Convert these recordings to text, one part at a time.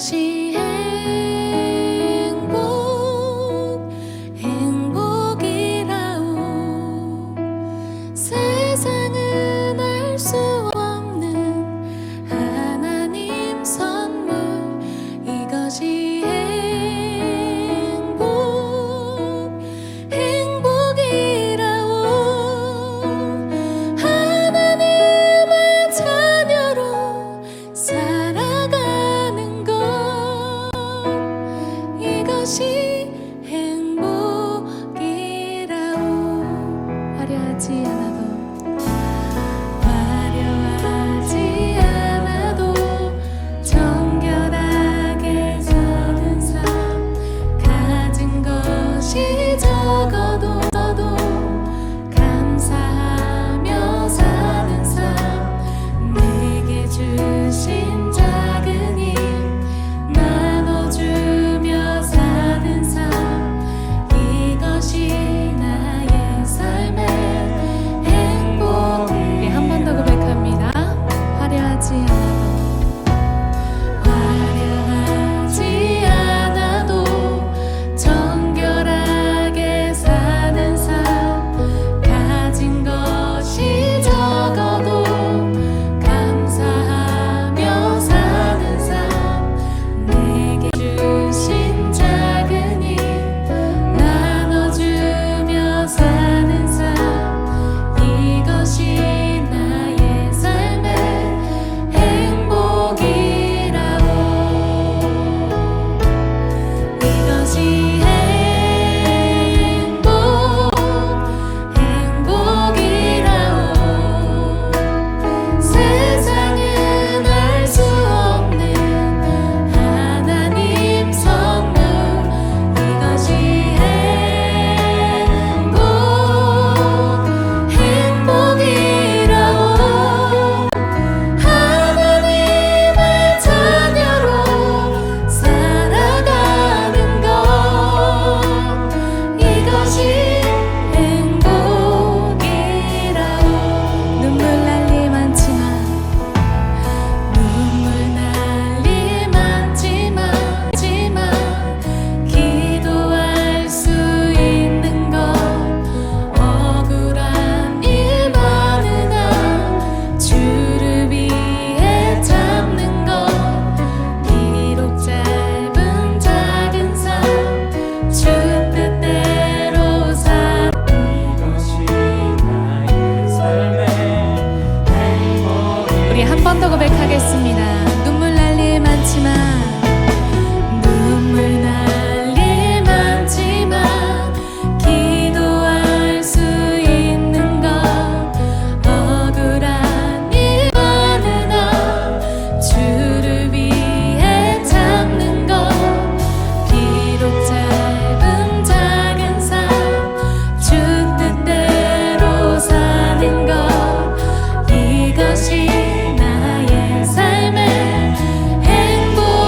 이것이 행복이라오. 세상은 알 수 없는 하나님 선물. 이것이 행복이라오. 하나님의 자녀로 살아가는 것. 이것이 행복이라오. 화려하지 않아도 정결하게 사는 삶. 가진 것이 적어도 감사하며 사는 삶. 내게 주신 작은 힘 나눠주며 사는 삶. 이것이 나의 삶의 행복. 네, 한 번 더 고백합니다. 화려하지 않아도 정결하게 사는 삶. 가진 것이 적어도 감사하며 사는 삶. 내게 주신 작은 힘 나눠주며 사는 삶. 이것이 나의 삶의 행복이라오. 이것이 행복이라오. 세상은 알 수 없는 하나님 선물. 이것이 행복이라오. 하나님의 자녀로 살아가는 것. 이것이 행복이라오. 눈물 날 일 많지만 기도할 수 있는 것. 억울한 일 많으나 주를 위해 참는 것. 비록 짧은 작은 삶 주 뜻대로 살. 이것이 나의 삶의 행복. 우리 한 번 더 고백하겠습니다. 눈물 날 일 많지만 기도할 수 있는 것. 억울한 일 많으나 주를 위해 참는 것. 비록 짧은 작은 삶 주 뜻대로 사는 것. 이것이 나의 삶의 행복.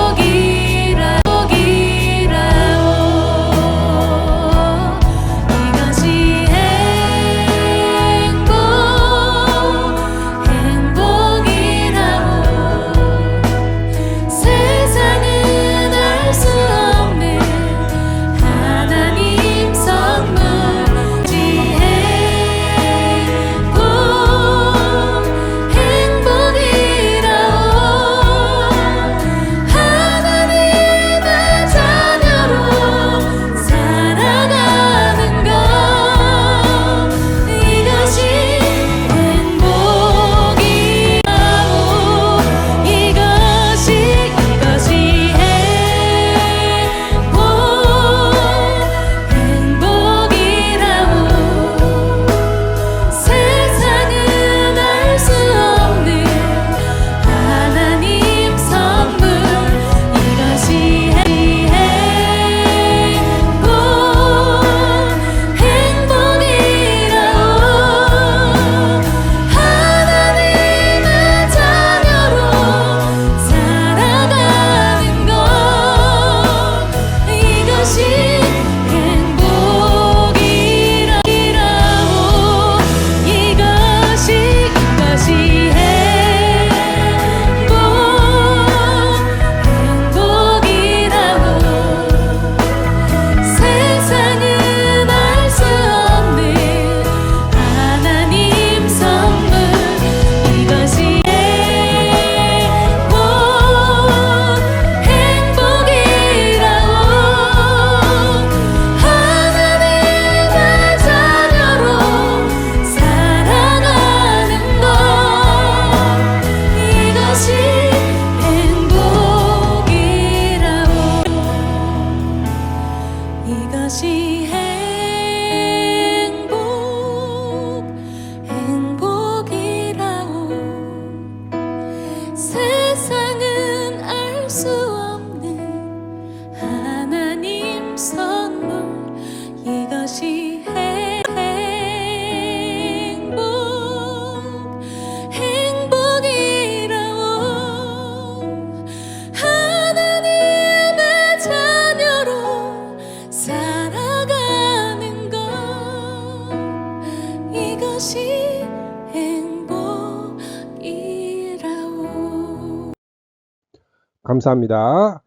감사합니다.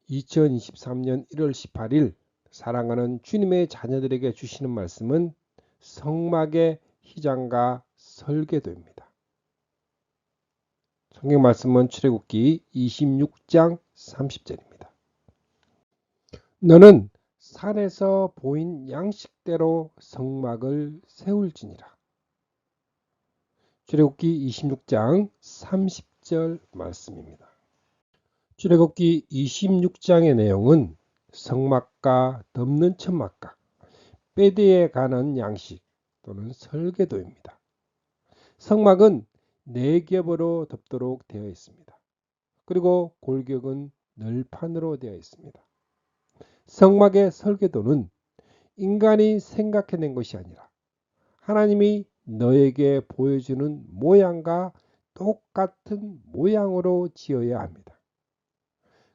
2023년 1월 18일 사랑하는 주님의 자녀들에게 주시는 말씀은 성막의 휘장과 설계도입니다. 성경 말씀은 출애굽기 26장 30절입니다. 너는 산에서 보인 양식대로 성막을 세울지니라. 출애굽기 26장 30절 말씀입니다. 출애굽기 26장의 내용은 성막과 덮는 천막과 베드에 관한 양식 또는 설계도입니다. 성막은 4겹으로 덮도록 되어 있습니다. 그리고 골격은 널판으로 되어 있습니다. 성막의 설계도는 인간이 생각해낸 것이 아니라 하나님이 너에게 보여주는 모양과 똑같은 모양으로 지어야 합니다.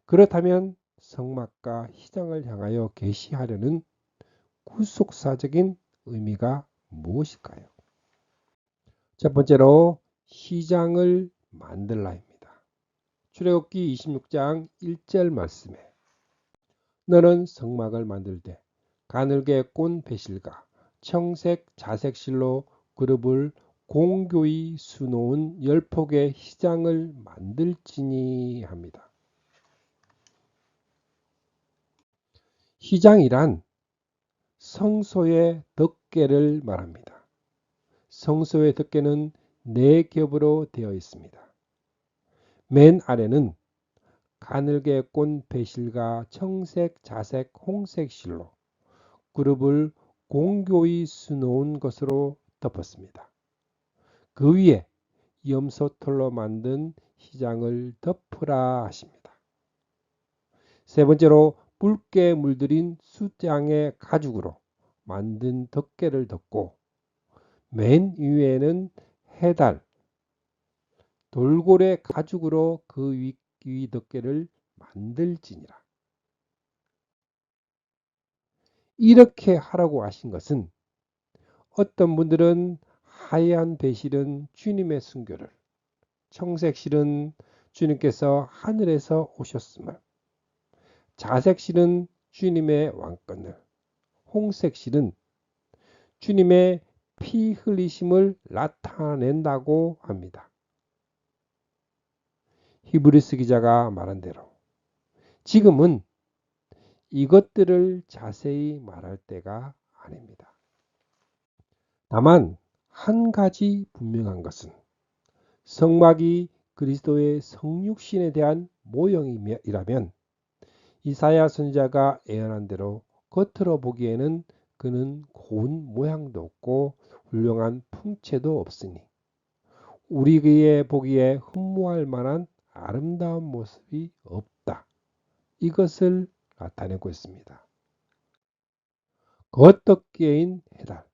그렇다면 성막과 휘장을 향하여 계시하려는 구속사적인 의미가 무엇일까요? 첫 번째로 휘장을 만들라입니다. 출애굽기 26장 1절 말씀에 너는 성막을 만들 때 가늘게 꼰 배실과 청색 자색실로 그룹을 공교히 수놓은 10폭의 휘장을 만들지니 합니다. 휘장이란 성소의 덮개를 말합니다. 성소의 덮개는 4겹으로 되어 있습니다. 맨 아래는 가늘게 꼰 배실과 청색, 자색, 홍색 실로 그룹을 공교히 수놓은 것으로 덮었습니다. 그 위에 염소털로 만든 휘장을 덮으라 하십니다. 세 번째로 붉게 물들인 숫장의 가죽으로 만든 덮개를 덮고 맨 위에는 해달, 돌고래 가죽으로 그 위 덮개를 만들지니라. 이렇게 하라고 하신 것은 어떤 분들은 하얀 배실은 주님의 순교를, 청색실은 주님께서 하늘에서 오셨음을, 자색실은 주님의 왕권을, 홍색실은 주님의 피 흘리심을 나타낸다고 합니다. 히브리서 기자가 말한 대로 지금은 이것들을 자세히 말할 때가 아닙니다. 다만 한 가지 분명한 것은 성막이 그리스도의 성육신에 대한 모형이라면 이사야 선지자가 예언한 대로 겉으로 보기에는 그는 고운 모양도 없고 훌륭한 풍채도 없으니 우리의 보기에 흠모할 만한 아름다운 모습이 없다. 이것을 나타내고 있습니다. 겉덮개인 해달,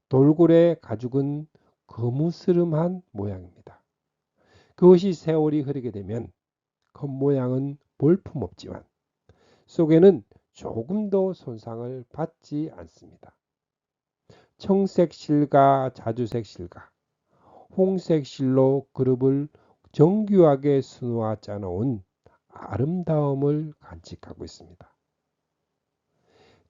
돌고래 가죽은 거무스름한 모양입니다. 그것이 세월이 흐르게 되면 겉모양은 볼품없지만 속에는 조금도 손상을 받지 않습니다. 청색 실과 자주색 실과 홍색 실로 그룹을 정교하게 수놓아 짜놓은 아름다움을 간직하고 있습니다.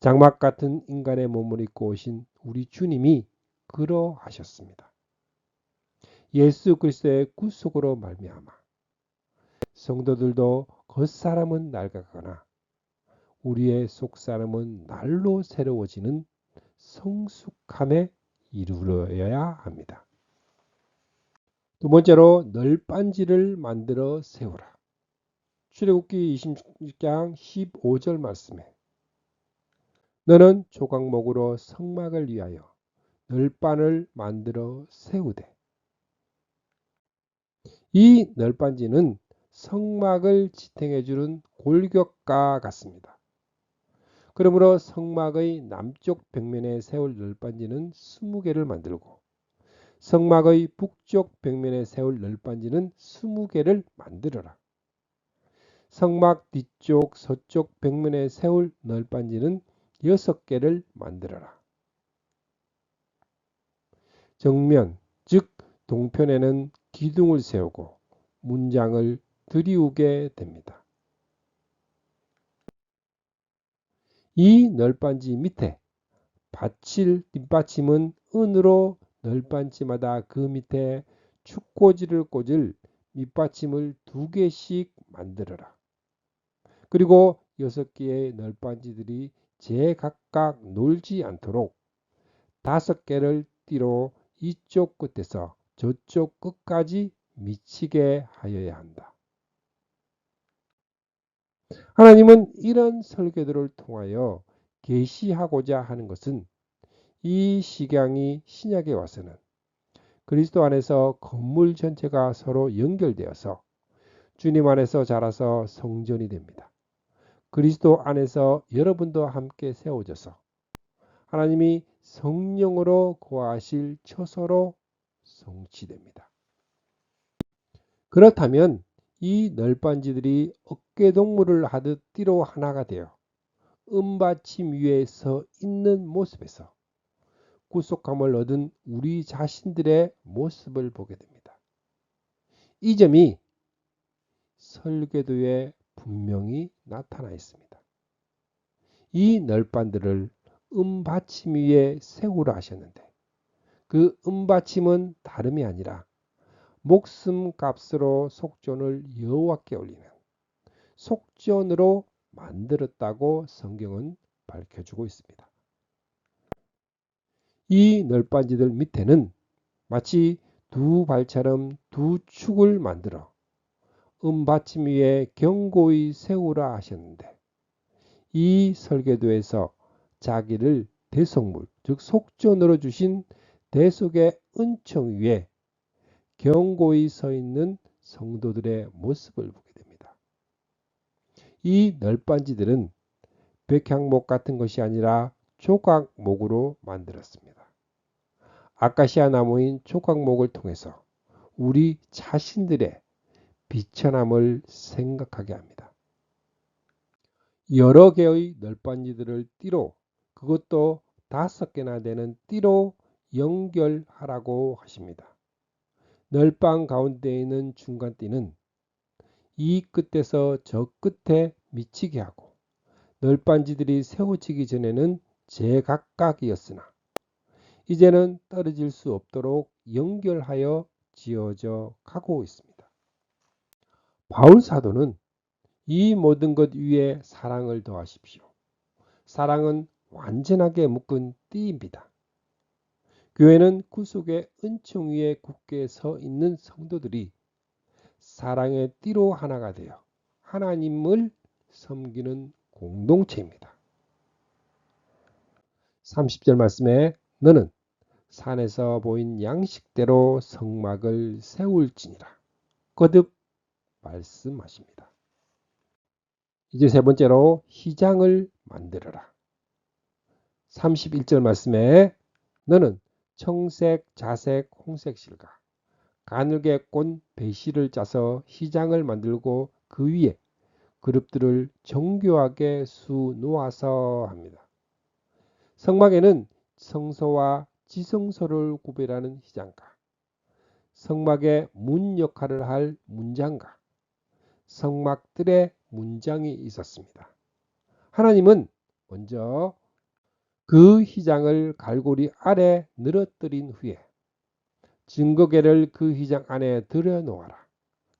장막 같은 인간의 몸을 입고 오신 우리 주님이 그러하셨습니다. 예수 그리스도의 구속으로 말미암아 성도들도 겉사람은 낡아가거나 우리의 속사람은 날로 새로워지는 성숙함에 이르러야 합니다. 두 번째로 널빤지를 만들어 세우라. 출애굽기 26장 15절 말씀에 너는 조각목으로 성막을 위하여 널빤을 만들어 세우되 이 널빤지는 성막을 지탱해 주는 골격과 같습니다. 그러므로 성막의 남쪽 벽면에 세울 널빤지는 20개를 만들고 성막의 북쪽 벽면에 세울 널빤지는 20개를 만들어라. 성막 뒤쪽 서쪽 벽면에 세울 널빤지는 6개를 만들어라. 정면 즉 동편에는 기둥을 세우고 문장을 들이우게 됩니다. 이 널빤지 밑에 받칠 뒷받침은 은으로 널빤지마다 그 밑에 축꽂이를 꽂을 밑받침을 2개씩 만들어라. 그리고 6개의 널빤지들이 제각각 놀지 않도록 5개를 띠로 이쪽 끝에서 저쪽 끝까지 미치게 하여야 한다. 하나님은 이런 설계도를 통하여 계시하고자 하는 것은 이 식양이 신약에 와서는 그리스도 안에서 건물 전체가 서로 연결되어서 주님 안에서 자라서 성전이 됩니다. 그리스도 안에서 여러분도 함께 세워져서 하나님이 성령으로 거하실 처소로 성취됩니다. 그렇다면 이 널빤지들이 어깨동무를 하듯 띠로 하나가 되어 은받침 위에 서 있는 모습에서 구속함을 얻은 우리 자신들의 모습을 보게 됩니다. 이 점이 설계도에 분명히 나타나 있습니다. 이 널빤들을 은받침 위에 세우라 하셨는데 그 은받침은 다름이 아니라 목숨값으로 속전을 여호와께 올리는 속전으로 만들었다고 성경은 밝혀주고 있습니다. 이 널빤지들 밑에는 마치 2발처럼 2축을 만들어 은받침 위에 견고히 세우라 하셨는데 이 설계도에서 자기를 대속물 즉 속전으로 주신 대속의 은총 위에 견고히 서 있는 성도들의 모습을 보게 됩니다. 이 널빤지들은 백향목 같은 것이 아니라 조각목으로 만들었습니다. 아카시아 나무인 조각목을 통해서 우리 자신들의 비천함을 생각하게 합니다. 여러 개의 널빤지들을 띠로 그것도 5개나 되는 띠로 연결하라고 하십니다. 널빤 가운데 있는 중간띠는 이 끝에서 저 끝에 미치게 하고 널빤지들이 세워지기 전에는 제각각이었으나 이제는 떨어질 수 없도록 연결하여 지어져 가고 있습니다. 바울 사도는 이 모든 것 위에 사랑을 더하십시오. 사랑은 완전하게 묶은 띠입니다. 교회는 구속의 은총 위에 굳게 서 있는 성도들이 사랑의 띠로 하나가 되어 하나님을 섬기는 공동체입니다. 30절 말씀에 너는 산에서 보인 양식대로 성막을 세울지니라 거듭 말씀하십니다. 이제 세 번째로 휘장을 만들어라. 31절 말씀에 너는 청색, 자색, 홍색 실과 가늘게 꼰 배실을 짜서 휘장을 만들고 그 위에 그룹들을 정교하게 수놓아서 합니다. 성막에는 성소와 지성소를 구별하는 휘장과 성막의 문 역할을 할 문장과 성막들의 문장이 있었습니다. 하나님은 먼저 그 휘장을 갈고리 아래 늘어뜨린 후에 증거궤를 그 휘장 안에 들여놓아라.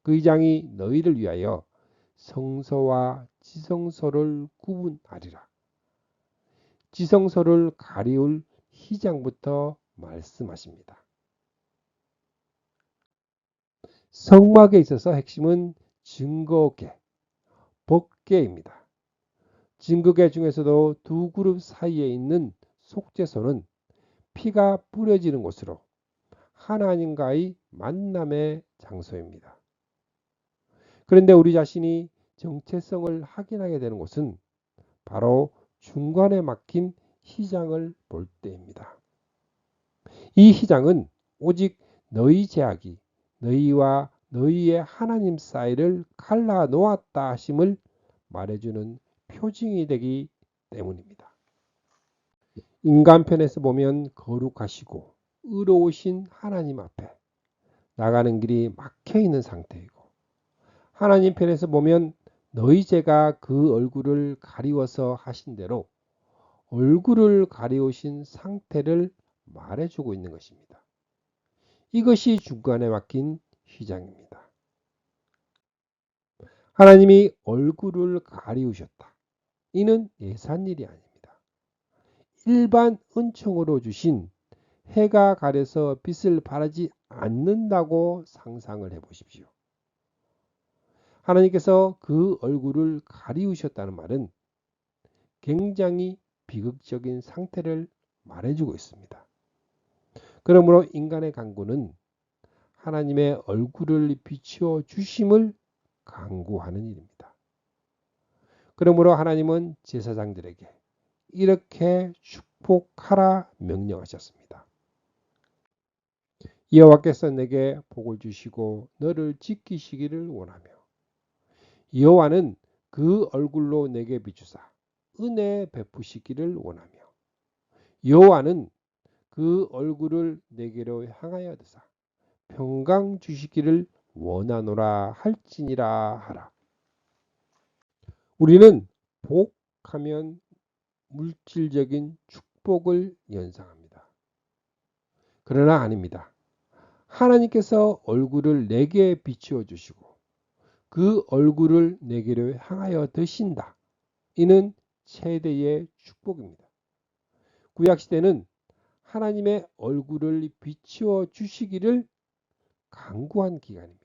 그 휘장이 너희를 위하여 성소와 지성소를 구분하리라. 지성소를 가리울 휘장부터 말씀하십니다. 성막에 있어서 핵심은 증거궤, 법궤입니다. 증거궤 중에서도 2그룹 사이에 있는 속죄소는 피가 뿌려지는 곳으로 하나님과의 만남의 장소입니다. 그런데 우리 자신이 정체성을 확인하게 되는 곳은 바로 중간에 막힌 휘장을 볼 때입니다. 이 휘장은 오직 너희 제약이 너희와 너희의 하나님 사이를 갈라 놓았다 하심을 말해주는 표징이 되기 때문입니다. 인간편에서 보면 거룩하시고 의로우신 하나님 앞에 나가는 길이 막혀 있는 상태이고 하나님 편에서 보면 너희 죄가 그 얼굴을 가리워서 하신 대로 얼굴을 가리우신 상태를 말해주고 있는 것입니다. 이것이 중간에 막힌 휘장입니다. 하나님이 얼굴을 가리우셨다. 이는 예산일이 아닙니다. 일반 은총으로 주신 해가 가려서 빛을 발하지 않는다고 상상을 해보십시오. 하나님께서 그 얼굴을 가리우셨다는 말은 굉장히 비극적인 상태를 말해주고 있습니다. 그러므로 인간의 간구는 하나님의 얼굴을 비추어 주심을 간구하는 일입니다. 그러므로 하나님은 제사장들에게 이렇게 축복하라 명령하셨습니다. 여호와께서 내게 복을 주시고 너를 지키시기를 원하며 여호와는 그 얼굴로 내게 비추사 은혜 베푸시기를 원하며 여호와는 그 얼굴을 내게로 향하여 드사 평강 주시기를 원하노라 할지니라 하라. 우리는 복하면 물질적인 축복을 연상합니다. 그러나 아닙니다. 하나님께서 얼굴을 내게 비추어 주시고 그 얼굴을 내게로 향하여 드신다. 이는 최대의 축복입니다. 구약시대는 하나님의 얼굴을 비추어 주시기를 간구한 기간입니다.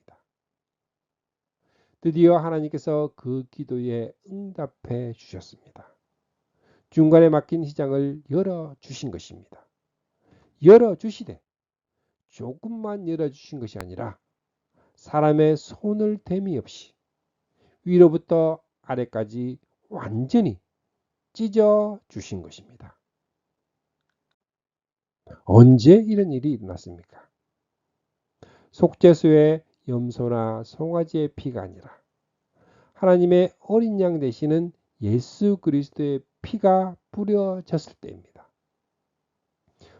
드디어 하나님께서 그 기도에 응답해 주셨습니다. 중간에 막힌 휘장을 열어주신 것입니다. 열어주시되 조금만 열어주신 것이 아니라 사람의 손을 댐이 없이 위로부터 아래까지 완전히 찢어 주신 것입니다. 언제 이런 일이 일어났습니까? 속죄소의 염소나 송아지의 피가 아니라 하나님의 어린 양 되시는 예수 그리스도의 피가 뿌려졌을 때입니다.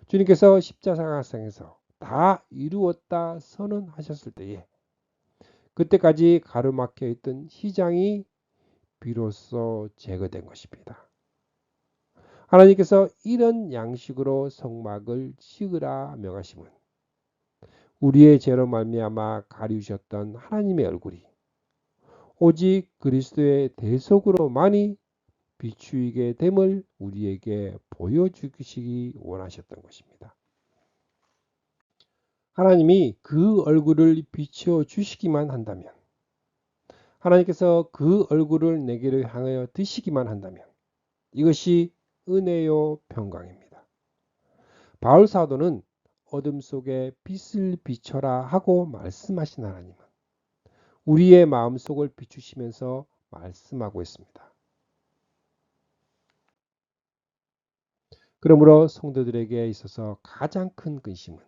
주님께서 십자가상에서 다 이루었다 선언하셨을 때에 그때까지 가로막혀 있던 휘장이 비로소 제거된 것입니다. 하나님께서 이런 양식으로 성막을 지으라 명하심은 우리의 죄로 말미암아 가리우셨던 하나님의 얼굴이 오직 그리스도의 대속으로만이 비추이게 됨을 우리에게 보여주시기 원하셨던 것입니다. 하나님이 그 얼굴을 비추어 주시기만 한다면, 하나님께서 그 얼굴을 내게로 향하여 드시기만 한다면 이것이 은혜요 평강입니다. 바울 사도는 어둠 속에 빛을 비춰라 하고 말씀하신 하나님은 우리의 마음속을 비추시면서 말씀하고 있습니다. 그러므로 성도들에게 있어서 가장 큰 근심은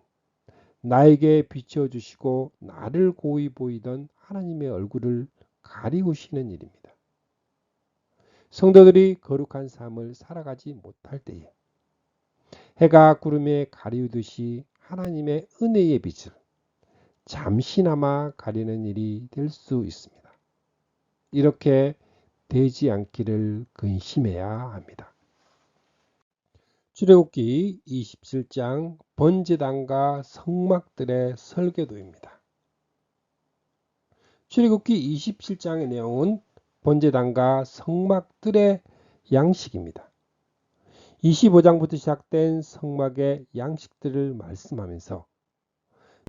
나에게 비춰주시고 나를 고이 보이던 하나님의 얼굴을 가리우시는 일입니다. 성도들이 거룩한 삶을 살아가지 못할 때에 해가 구름에 가리우듯이 하나님의 은혜의 빛을 잠시나마 가리는 일이 될 수 있습니다. 이렇게 되지 않기를 근심해야 합니다. 출애굽기 27장 번제단과 성막들의 설계도입니다. 출애굽기 27장의 내용은 번제단과 성막들의 양식입니다. 25장부터 시작된 성막의 양식들을 말씀하면서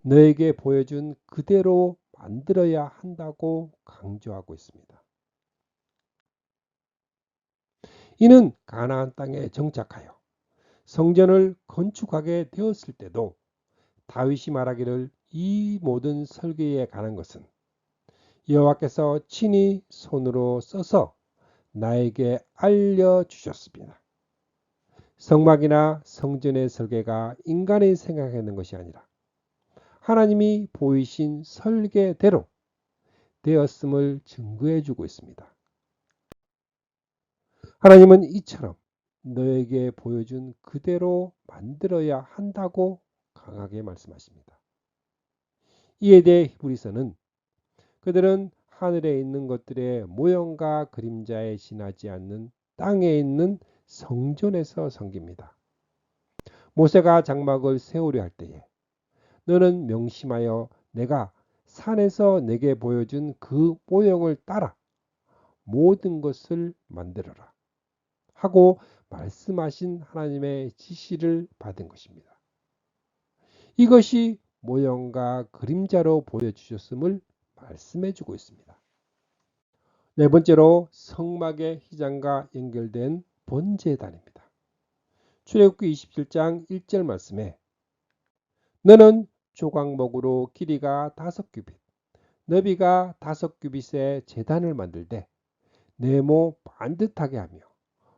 너에게 보여준 그대로 만들어야 한다고 강조하고 있습니다. 이는 가나안 땅에 정착하여 성전을 건축하게 되었을 때도 다윗이 말하기를 이 모든 설계에 관한 것은 여호와께서 친히 손으로 써서 나에게 알려주셨습니다. 성막이나 성전의 설계가 인간이 생각하는 것이 아니라 하나님이 보이신 설계대로 되었음을 증거해 주고 있습니다. 하나님은 이처럼 너에게 보여준 그대로 만들어야 한다고 강하게 말씀하십니다. 이에 대해 히브리서는 그들은 하늘에 있는 것들의 모형과 그림자에 지나지 않는 땅에 있는 성전에서 섬깁니다. 모세가 장막을 세우려 할 때에 너는 명심하여 내가 산에서 내게 보여준 그 모형을 따라 모든 것을 만들어라 하고 말씀하신 하나님의 지시를 받은 것입니다. 이것이 모형과 그림자로 보여주셨음을 말씀해 주고 있습니다. 네 번째로 성막의 휘장과 연결된 번제단입니다. 출애굽기 27장 1절 말씀에 너는 조각목으로 길이가 5규빗, 너비가 5규빗의 제단을 만들되 네모 반듯하게 하며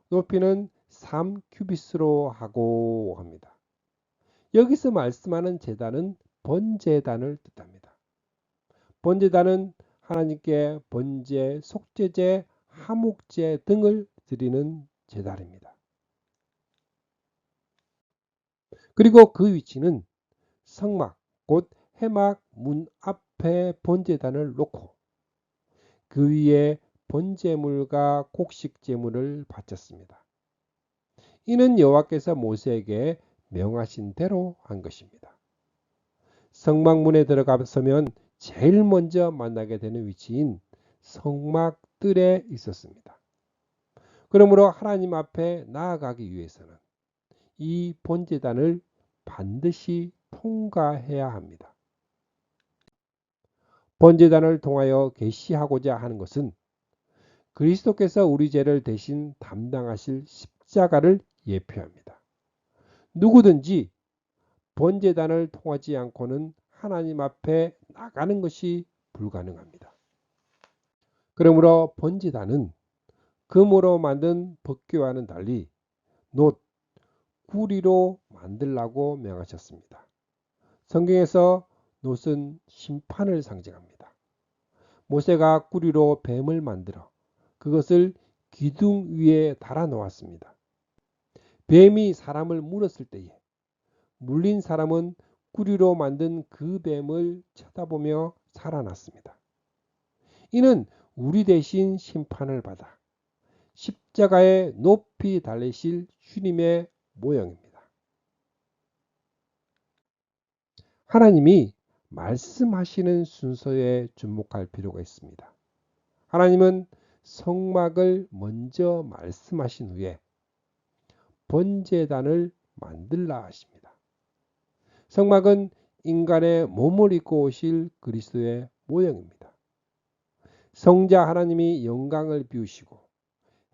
높이는 3규빗으로 하고 합니다. 여기서 말씀하는 제단은 번제단을 뜻합니다. 번제단은 하나님께 번제, 속죄제, 화목제 등을 드리는 제단입니다. 그리고 그 위치는 성막, 곧 회막 문 앞에 번제단을 놓고 그 위에 번제물과 곡식제물을 바쳤습니다. 이는 여호와께서 모세에게 명하신 대로 한 것입니다. 성막문에 들어가서면 제일 먼저 만나게 되는 위치인 성막 뜰에 있었습니다. 그러므로 하나님 앞에 나아가기 위해서는 이 번제단을 반드시 통과해야 합니다. 번제단을 통하여 계시하고자 하는 것은 그리스도께서 우리 죄를 대신 담당하실 십자가를 예표합니다. 누구든지 번제단을 통하지 않고는 하나님 앞에 나가는 것이 불가능합니다. 그러므로 번제단은 금으로 만든 법궤와는 달리 놋, 구리로 만들라고 명하셨습니다. 성경에서 놋은 심판을 상징합니다. 모세가 구리로 뱀을 만들어 그것을 기둥 위에 달아 놓았습니다. 뱀이 사람을 물었을 때에 물린 사람은 구리로 만든 그 뱀을 쳐다보며 살아났습니다. 이는 우리 대신 심판을 받아 십자가에 높이 달리실 주님의 모형입니다. 하나님이 말씀하시는 순서에 주목할 필요가 있습니다. 하나님은 성막을 먼저 말씀하신 후에 번제단을 만들라 하십니다. 성막은 인간의 몸을 입고 오실 그리스도의 모형입니다. 성자 하나님이 영광을 비우시고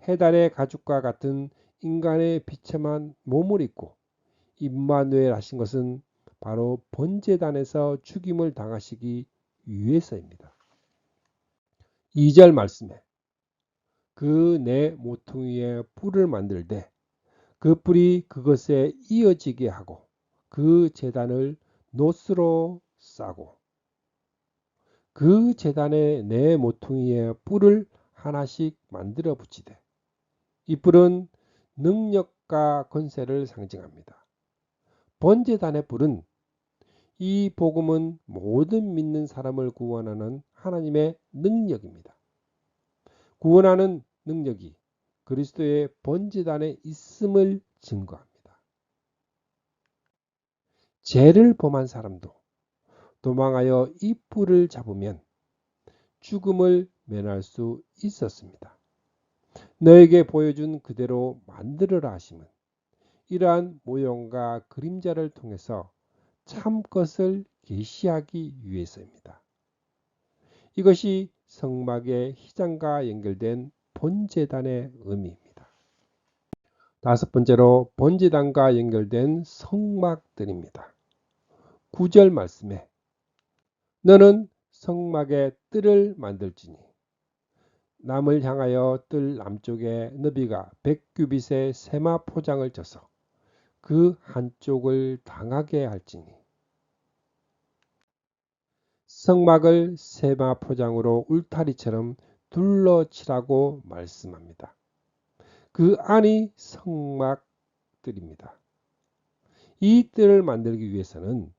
해달의 가죽과 같은 인간의 비참한 몸을 입고 임마누엘 하신 것은 바로 번제단에서 죽임을 당하시기 위해서입니다. 2절 말씀에 그 내 모퉁이에 뿔을 만들되 그 뿔이 그것에 이어지게 하고 그 제단을 놋으로 싸고 그 제단의 내 모퉁이에 뿔을 하나씩 만들어 붙이되 이 뿔은 능력과 권세를 상징합니다. 번제단의 뿔은 이 복음은 모든 믿는 사람을 구원하는 하나님의 능력입니다. 구원하는 능력이 그리스도의 번제단에 있음을 증거합니다. 죄를 범한 사람도 도망하여 이 뿔을 잡으면 죽음을 면할 수 있었습니다. 너에게 보여준 그대로 만들어라 하심은 이러한 모형과 그림자를 통해서 참 것을 계시하기 위해서입니다. 이것이 성막의 휘장과 연결된 번제단의 의미입니다. 다섯 번째로 번제단과 연결된 성막들입니다. 9절 말씀에 너는 성막의 뜰을 만들지니 남을 향하여 뜰 남쪽에 너비가 100규빗의 세마 포장을 져서 그 한쪽을 당하게 할지니 성막을 세마 포장으로 울타리처럼 둘러치라고 말씀합니다. 그 안이 성막들입니다. 이 뜰을 만들기 위해서는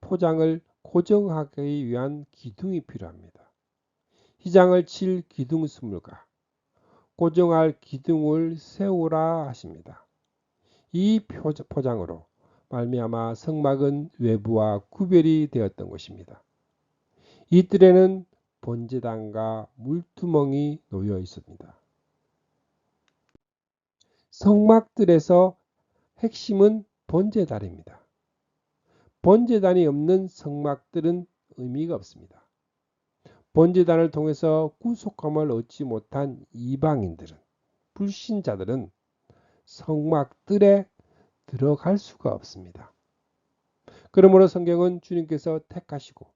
포장을 고정하기 위한 기둥이 필요합니다. 휘장을 칠 기둥 스물과 고정할 기둥을 세우라 하십니다. 이 포장으로 말미암아 성막은 외부와 구별이 되었던 것입니다. 이 뜰에는 번제단과 물두멍이 놓여 있습니다. 성막뜰에서 핵심은 번제단입니다. 번제단이 없는 성막뜰은 의미가 없습니다. 번제단을 통해서 구속함을 얻지 못한 이방인들은, 불신자들은 성막뜰에 들어갈 수가 없습니다. 그러므로 성경은 주님께서 택하시고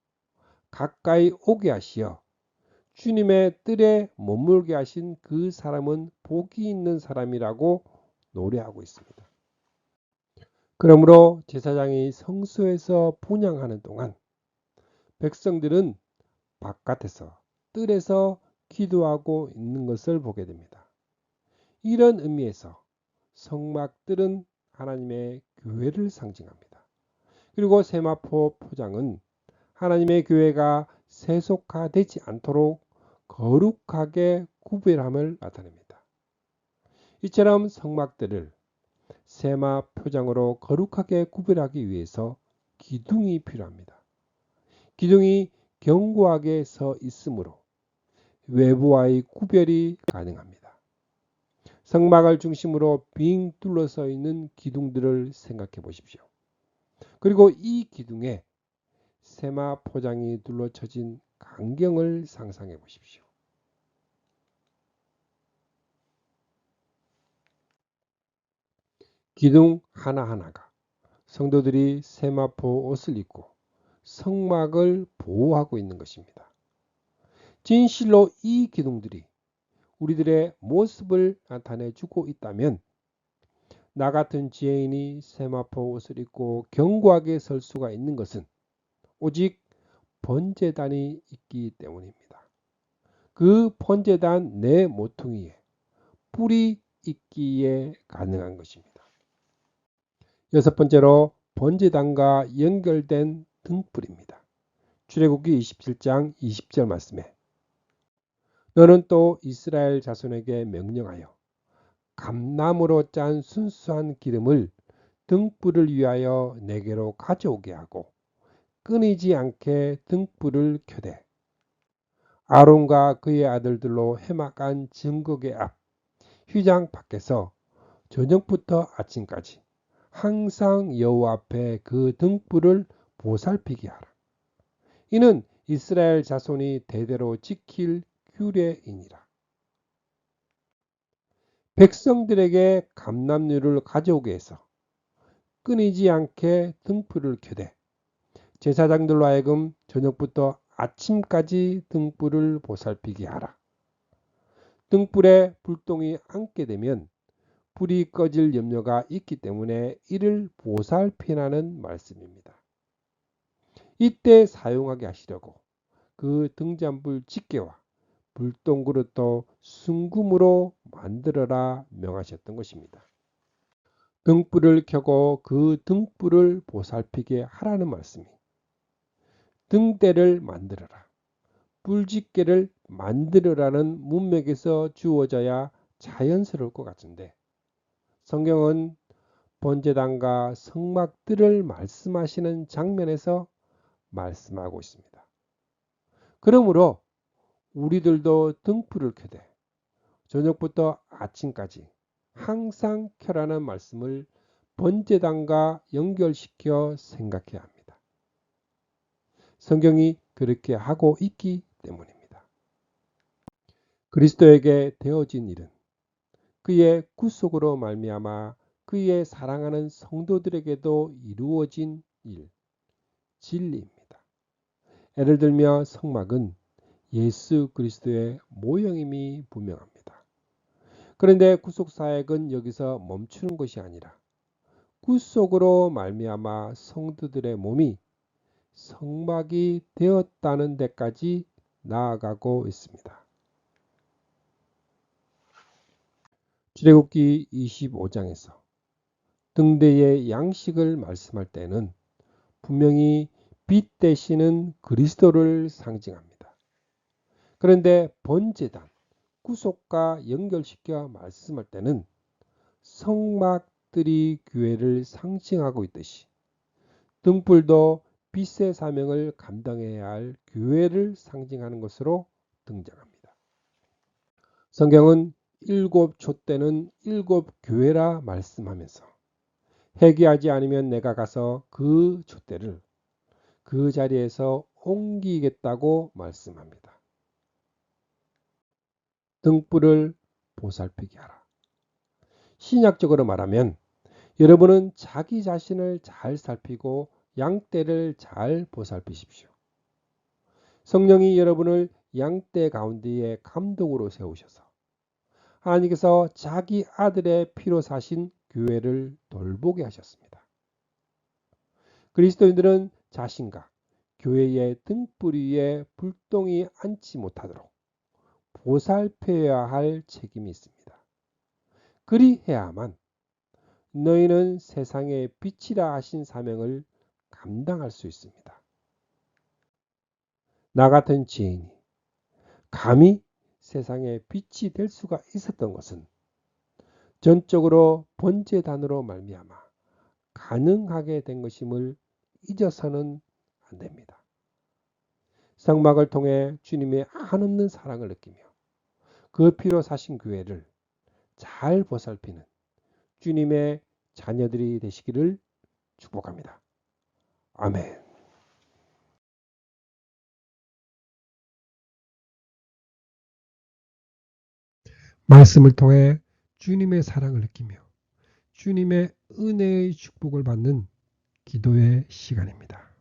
가까이 오게 하시어 주님의 뜰에 머물게 하신 그 사람은 복이 있는 사람이라고 노래하고 있습니다. 그러므로 제사장이 성소에서 분향하는 동안 백성들은 바깥에서 뜰에서 기도하고 있는 것을 보게 됩니다. 이런 의미에서 성막뜰은 하나님의 교회를 상징합니다. 그리고 세마포 포장은 하나님의 교회가 세속화되지 않도록 거룩하게 구별함을 나타냅니다. 이처럼 성막들을 세마 표장으로 거룩하게 구별하기 위해서 기둥이 필요합니다. 기둥이 견고하게 서 있으므로 외부와의 구별이 가능합니다. 성막을 중심으로 빙 둘러서 있는 기둥들을 생각해 보십시오. 그리고 이 기둥에 세마 포장이 둘러쳐진 강경을 상상해 보십시오. 기둥 하나하나가 성도들이 세마포 옷을 입고 성막을 보호하고 있는 것입니다. 진실로 이 기둥들이 우리들의 모습을 나타내주고 있다면 나 같은 지혜인이 세마포 옷을 입고 견고하게 설 수가 있는 것은 오직 번제단이 있기 때문입니다. 그 번제단 내 모퉁이에 뿔이 있기에 가능한 것입니다. 여섯 번째로 번제단과 연결된 등불입니다. 출애굽기 27장 20절 말씀에 너는 또 이스라엘 자손에게 명령하여 감나무로 짠 순수한 기름을 등불을 위하여 내게로 가져오게 하고 끊이지 않게 등불을 켜되 아론과 그의 아들들로 해막한 증거궤 앞 휘장 밖에서 저녁부터 아침까지 항상 여호와 앞에 그 등불을 보살피게 하라. 이는 이스라엘 자손이 대대로 지킬 규례이니라. 백성들에게 감람류를 가져오게 해서 끊이지 않게 등불을 켜되 제사장들로 하여금 저녁부터 아침까지 등불을 보살피게 하라. 등불에 불똥이 안게 되면 불이 꺼질 염려가 있기 때문에 이를 보살피라는 말씀입니다. 이때 사용하게 하시려고 그 등잔불 집게와 불똥그릇도 순금으로 만들어라 명하셨던 것입니다. 등불을 켜고 그 등불을 보살피게 하라는 말씀이 등대를 만들어라, 불집게를 만들어라는 문맥에서 주어져야 자연스러울 것 같은데 성경은 번제단과 성막들을 말씀하시는 장면에서 말씀하고 있습니다. 그러므로 우리들도 등불을 켜되 저녁부터 아침까지 항상 켜라는 말씀을 번제단과 연결시켜 생각해야 합니다. 성경이 그렇게 하고 있기 때문입니다. 그리스도에게 되어진 일은 그의 구속으로 말미암아 그의 사랑하는 성도들에게도 이루어진 일, 진리입니다. 예를 들며 성막은 예수 그리스도의 모형임이 분명합니다. 그런데 구속사역은 여기서 멈추는 것이 아니라 구속으로 말미암아 성도들의 몸이 성막이 되었다는 데까지 나아가고 있습니다. 출애굽기 25장에서 등대의 양식을 말씀할 때는 분명히 빛 되시는 그리스도를 상징합니다. 그런데 번제단, 구속과 연결시켜 말씀할 때는 성막들이 교회를 상징하고 있듯이 등불도 빛의 사명을 감당해야 할 교회를 상징하는 것으로 등장합니다. 성경은 일곱 촛대는 일곱 교회라 말씀하면서 회개하지 않으면 내가 가서 그 촛대를 그 자리에서 옮기겠다고 말씀합니다. 등불을 보살피게 하라. 신약적으로 말하면 여러분은 자기 자신을 잘 살피고 양떼를 잘 보살피십시오. 성령이 여러분을 양떼 가운데에 감독으로 세우셔서 하나님께서 자기 아들의 피로 사신 교회를 돌보게 하셨습니다. 그리스도인들은 자신과 교회의 등불 위에 불똥이 앉지 못하도록 보살펴야 할 책임이 있습니다. 그리해야만 너희는 세상의 빛이라 하신 사명을 감당할 수 있습니다. 나 같은 지혜인이 감히 세상의 빛이 될 수가 있었던 것은 전적으로 번제단으로 말미암아 가능하게 된 것임을 잊어서는 안 됩니다. 성막을 통해 주님의 한없는 사랑을 느끼며 그 피로 사신 교회를 잘 보살피는 주님의 자녀들이 되시기를 축복합니다. 아멘. 말씀을 통해 주님의 사랑을 느끼며 주님의 은혜의 축복을 받는 기도의 시간입니다.